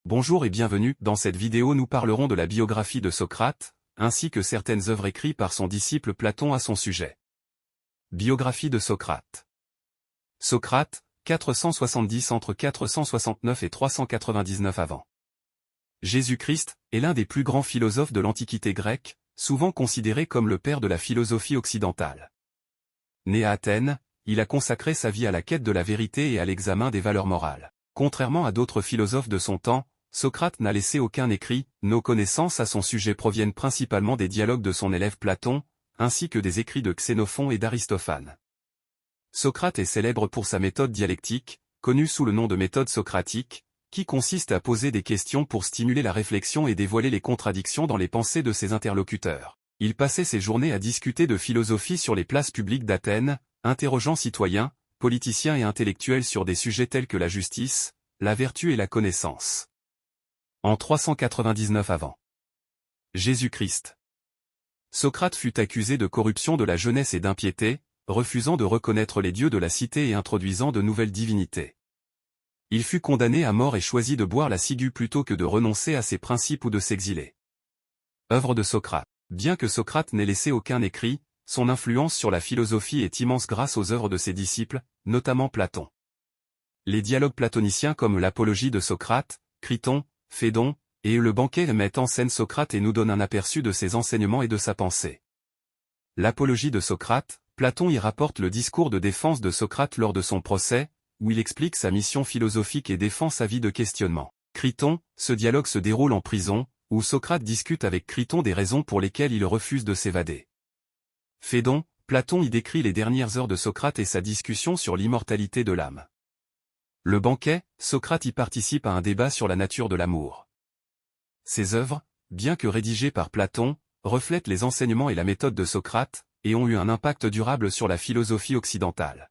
Bonjour et bienvenue, dans cette vidéo nous parlerons de la biographie de Socrate, ainsi que certaines œuvres écrites par son disciple Platon à son sujet. Biographie de Socrate. Socrate, 470 entre 469 et 399 avant Jésus-Christ, est l'un des plus grands philosophes de l'Antiquité grecque, souvent considéré comme le père de la philosophie occidentale. Né à Athènes, il a consacré sa vie à la quête de la vérité et à l'examen des valeurs morales. Contrairement à d'autres philosophes de son temps, Socrate n'a laissé aucun écrit. Nos connaissances à son sujet proviennent principalement des dialogues de son élève Platon, ainsi que des écrits de Xénophon et d'Aristophane. Socrate est célèbre pour sa méthode dialectique, connue sous le nom de méthode socratique, qui consiste à poser des questions pour stimuler la réflexion et dévoiler les contradictions dans les pensées de ses interlocuteurs. Il passait ses journées à discuter de philosophie sur les places publiques d'Athènes, interrogeant citoyens, politiciens et intellectuels sur des sujets tels que la justice, la vertu et la connaissance. En 399 avant Jésus-Christ, Socrate fut accusé de corruption de la jeunesse et d'impiété, refusant de reconnaître les dieux de la cité et introduisant de nouvelles divinités. Il fut condamné à mort et choisit de boire la ciguë plutôt que de renoncer à ses principes ou de s'exiler. Œuvre de Socrate. Bien que Socrate n'ait laissé aucun écrit, son influence sur la philosophie est immense grâce aux œuvres de ses disciples, notamment Platon. Les dialogues platoniciens comme l'Apologie de Socrate, Criton, Phédon, et le banquet mettent en scène Socrate et nous donnent un aperçu de ses enseignements et de sa pensée. L'Apologie de Socrate, Platon y rapporte le discours de défense de Socrate lors de son procès, où il explique sa mission philosophique et défend sa vie de questionnement. Criton, ce dialogue se déroule en prison, où Socrate discute avec Criton des raisons pour lesquelles il refuse de s'évader. Phédon, Platon y décrit les dernières heures de Socrate et sa discussion sur l'immortalité de l'âme. Le banquet, Socrate y participe à un débat sur la nature de l'amour. Ces œuvres, bien que rédigées par Platon, reflètent les enseignements et la méthode de Socrate, et ont eu un impact durable sur la philosophie occidentale.